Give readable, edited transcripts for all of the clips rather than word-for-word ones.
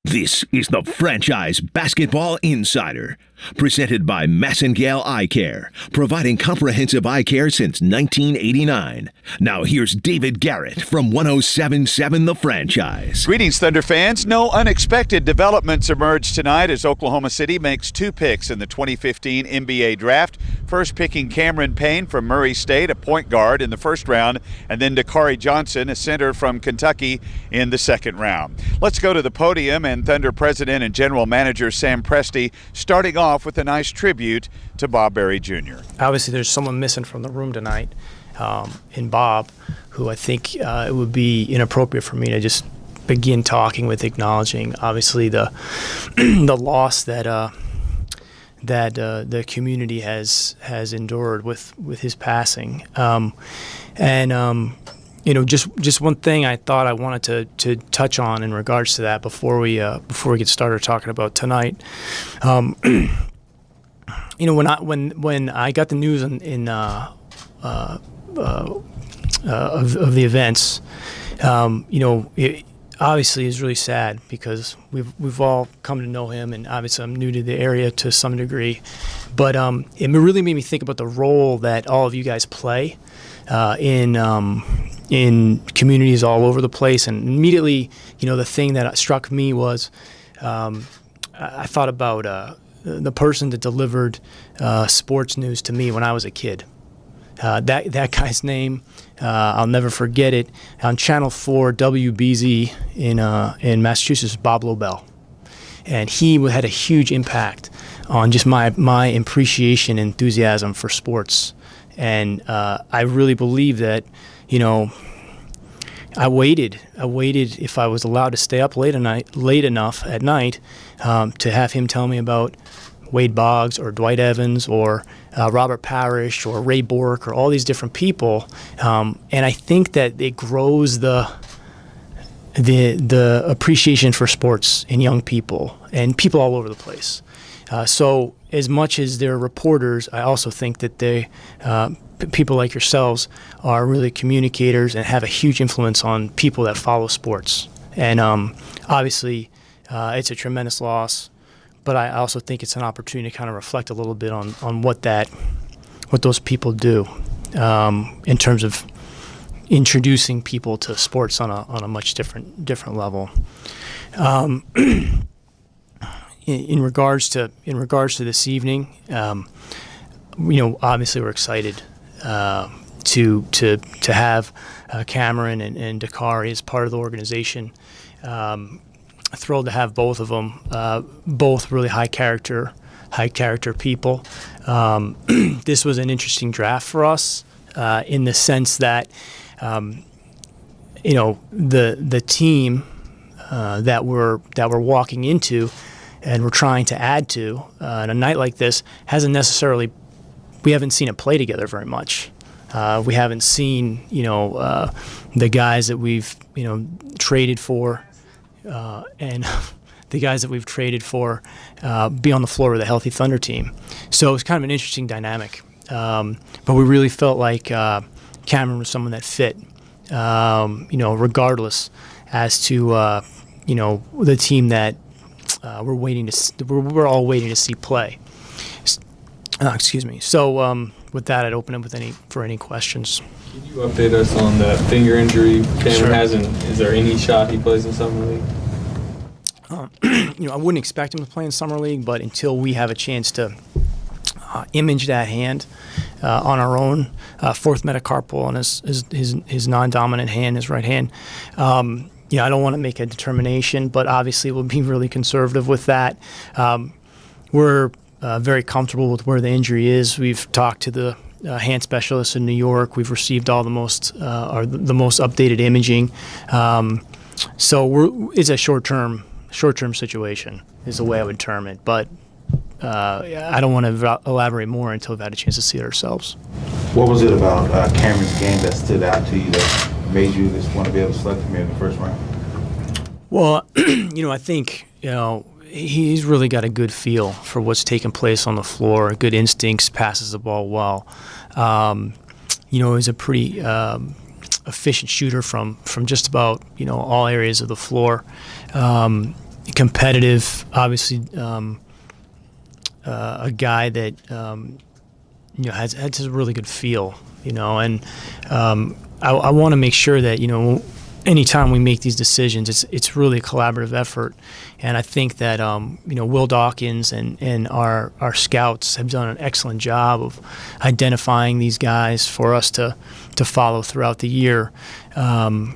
This is the Franchise Basketball Insider, presented by Massengale Eye Care, providing comprehensive eye care since 1989. Now here's David Garrett from 1077 The Franchise. Greetings, Thunder fans. No unexpected developments emerged tonight as Oklahoma City makes two picks in the 2015 NBA Draft. First picking Cameron Payne from Murray State, a point guard in the first round, and then Dakari Johnson, a center from Kentucky, in the second round. Let's go to the podium and Thunder President and General Manager Sam Presti starting off with a nice tribute to Bob Berry Jr. Obviously, there's someone missing from the room tonight in Bob, who I think it would be inappropriate for me to just begin talking with acknowledging, obviously, the the loss that the community has endured with his passing. Just one thing I thought I wanted to touch on in regards to that before we get started talking about tonight. When I got the news of the events, it obviously is really sad because we've all come to know him, and obviously I'm new to the area to some degree, but it really made me think about the role that all of you guys play in communities all over the place. And immediately, the thing that struck me was I thought about the person that delivered sports news to me when I was a kid. That guy's name, I'll never forget it. On Channel 4 WBZ in Massachusetts, Bob Lobel. And he had a huge impact on just my appreciation and enthusiasm for sports. And I really believe that, I waited if I was allowed to stay up late enough at night to have him tell me about Wade Boggs or Dwight Evans or Robert Parrish or Ray Bork or all these different people. And I think that it grows the appreciation for sports in young people and people all over the place. So as much as they're reporters, I also think that people like yourselves are really communicators and have a huge influence on people that follow sports. And obviously, it's a tremendous loss, but I also think it's an opportunity to kind of reflect a little bit on what those people do in terms of introducing people to sports on a much different level. In regards to this evening, obviously we're excited to have Cameron and Dakari as part of the organization. Thrilled to have both of them, both really high character people. This was an interesting draft for us in the sense that the team that we're walking into and we're trying to add to on a night like this we haven't seen it play together very much. We haven't seen the guys that we've traded for and the guys that we've traded for be on the floor with a healthy Thunder team. So it's kind of an interesting dynamic. But we really felt like Cameron was someone that fit, regardless as to the team that we're all waiting to see play. Excuse me. So with that, I'd open up for any questions. Can you update us on the finger injury Cameron has, and is there any shot he plays in Summer League? I wouldn't expect him to play in Summer League, but until we have a chance to image that hand on our own, fourth metacarpal on his non-dominant hand, his right hand, I don't want to make a determination, but obviously we'll be really conservative with that. We're very comfortable with where the injury is. We've talked to the hand specialists in New York. We've received all the most updated imaging. So it's a short-term situation is the way I would term it. But I don't want to elaborate more until we've had a chance to see it ourselves. What was it about Cameron's game that stood out to you that made you just want to be able to select him in the first round? Well, I think, he's really got a good feel for what's taking place on the floor, good instincts, passes the ball well. He's a pretty efficient shooter from just about, all areas of the floor. competitive, obviously a guy that has a really good feel, and I want to make sure that anytime we make these decisions, it's really a collaborative effort, and I think that Will Dawkins and our scouts have done an excellent job of identifying these guys for us to follow throughout the year, and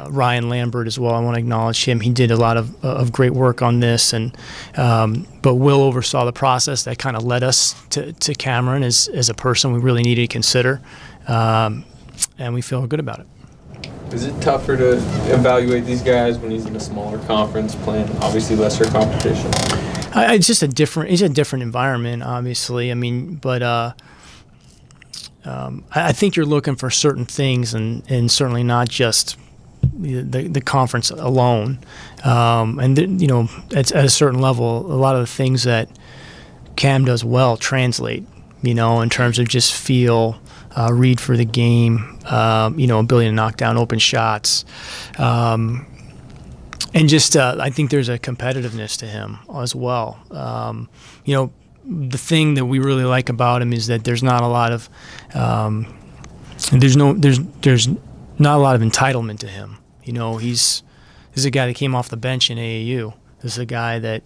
Ryan Lambert as well. I want to acknowledge him. He did a lot of great work on this, and but Will oversaw the process that kind of led us to Cameron as a person we really needed to consider, and we feel good about it. Is it tougher to evaluate these guys when he's in a smaller conference playing obviously lesser competition? It's just a different environment, obviously. I mean, but I think you're looking for certain things, and certainly not just the conference alone. At a certain level, a lot of the things that Cam does well translate. In terms of just feel, read for the game, ability to knock down open shots, and just I think there's a competitiveness to him as well. The thing that we really like about him is that there's not a lot of there's not a lot of entitlement to him. This is a guy that came off the bench in AAU. This is a guy that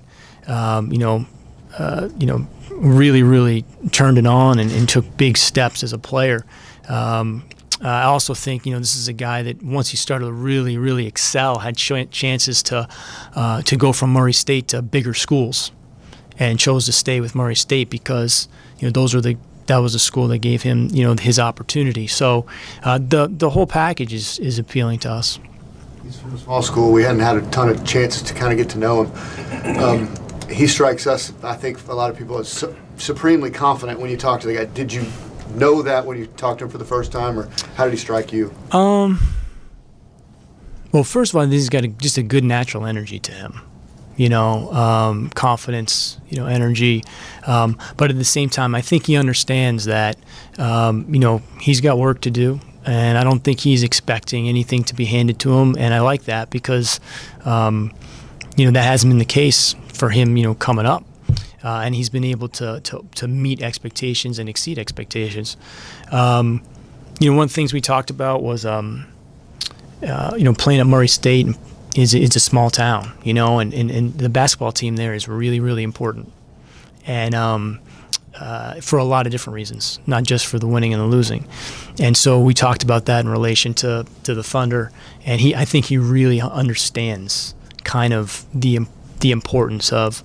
really turned it on and took big steps as a player. I also think this is a guy that once he started to really excel, had chances to go from Murray State to bigger schools, and chose to stay with Murray State because that was the school that gave him his opportunity. So the whole package is appealing to us. He's from a small school. We hadn't had a ton of chances to kind of get to know him. He strikes us, I think, a lot of people as supremely confident when you talk to the guy. Did you know that when you talked to him for the first time, or how did he strike you? Well, first of all, he's got just a good natural energy to him. Confidence, energy. But at the same time, I think he understands that, he's got work to do. And I don't think he's expecting anything to be handed to him. And I like that because, that hasn't been the case for him, coming up. And he's been able to meet expectations and exceed expectations. One of the things we talked about was, playing at Murray State is a small town, and the basketball team there is really, really important. And for a lot of different reasons, not just for the winning and the losing. And so we talked about that in relation to the Thunder, and I think he really understands kind of the importance of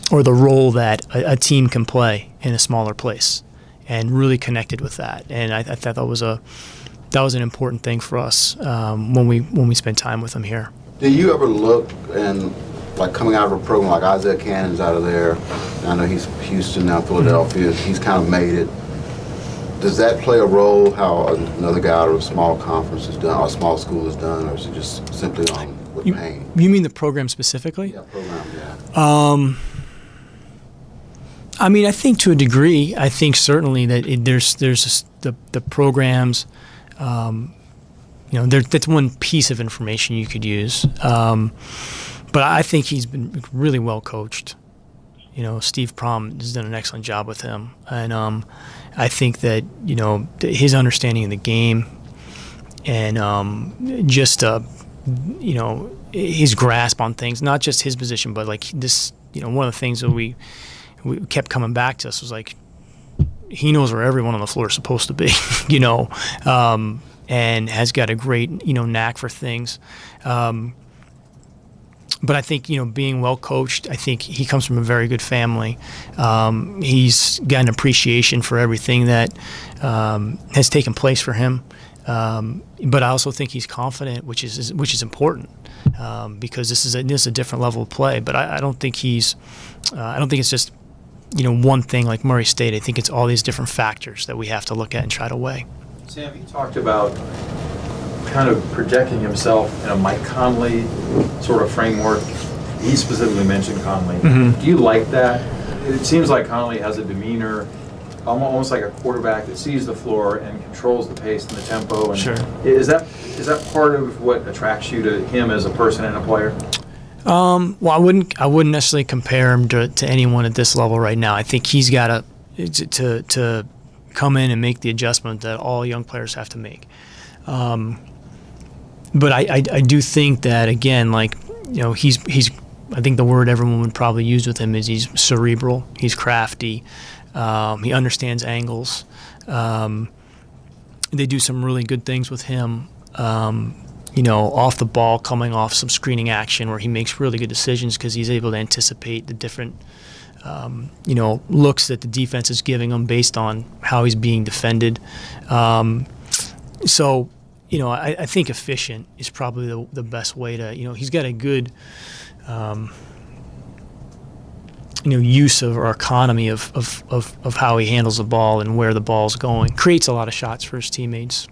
or the role that a team can play in a smaller place, and really connected with that. And I thought that was an important thing for us when we spent time with him here. Do you ever look and, like, coming out of a program like Isaiah Cannon's out of there, I know he's Houston, now Philadelphia, he's kind of made it. Does that play a role how another guy out of a small conference is done, or a small school is done, or is it just simply on with pain? You mean the program specifically? Yeah, program, yeah. I mean, I think to a degree, I think certainly that there's the programs. That's one piece of information you could use. But I think he's been really well coached. Steve Prom has done an excellent job with him. And I think that, his understanding of the game and just, his grasp on things, not just his position, but like this, one of the things that we kept coming back to us was like, he knows where everyone on the floor is supposed to be, and has got a great, knack for things. But I think, being well coached, I think he comes from a very good family. He's got an appreciation for everything that has taken place for him. But I also think he's confident, which is important, because this is a different level of play. But I don't think I don't think it's just one thing like Murray State. I think it's all these different factors that we have to look at and try to weigh. Sam, you talked about kind of projecting himself in a Mike Conley sort of framework. He specifically mentioned Conley. Mm-hmm. Do you like that? It seems like Conley has a demeanor almost like a quarterback that sees the floor and controls the pace and the tempo. And sure. Is that Is that part of what attracts you to him as a person and a player? Well, I wouldn't necessarily compare him to anyone at this level right now. I think he's got to come in and make the adjustment that all young players have to make. But I do think that, again, like, you know, he's I think the word everyone would probably use with him is he's cerebral, he's crafty, he understands angles. They do some really good things with him, you know, off the ball, coming off some screening action where he makes really good decisions because he's able to anticipate the different, you know, looks that the defense is giving him based on how he's being defended. So, you know, I think efficient is probably the best way to, you know, he's got a good, you know, use of or economy of how he handles the ball and where the ball's going. Creates a lot of shots for his teammates.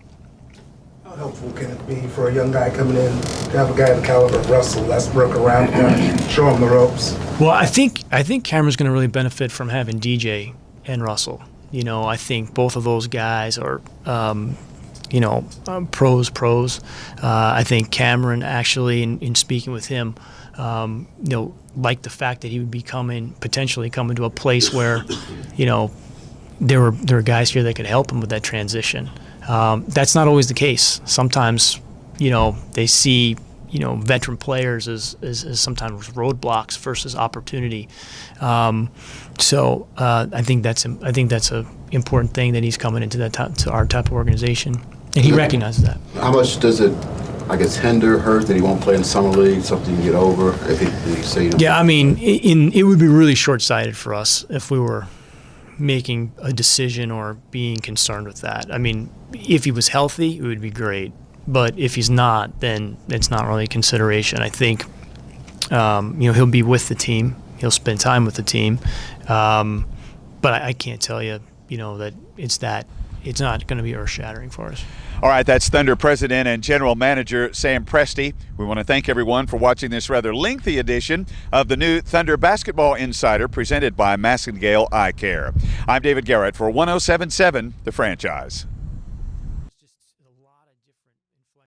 How helpful can it be for a young guy coming in to have a guy of the caliber of Russell that's work around him, show him the ropes? Well, I think Cameron's going to really benefit from having DJ and Russell. You know, I think both of those guys are, you know, pros. I think Cameron actually, in speaking with him, you know, liked the fact that he would be potentially coming to a place where, you know, there were guys here that could help him with that transition. That's not always the case. Sometimes, you know, they see, you know, veteran players as sometimes roadblocks versus opportunity. So I think that's a important thing that he's coming into to our type of organization, and he recognizes that. How much does it, I guess, hurt that he won't play in the summer league? Something you can get over if he say. Yeah, I mean, it would be really short-sighted for us if we were making a decision or being concerned with that. I mean, if he was healthy, it would be great. But if he's not, then it's not really a consideration. I think, you know, he'll be with the team. He'll spend time with the team. But I can't tell you, you know, that it's not going to be earth-shattering for us. All right, that's Thunder President and General Manager Sam Presti. We want to thank everyone for watching this rather lengthy edition of the new Thunder Basketball Insider presented by Massengale Eye Care. I'm David Garrett for 1077 The Franchise.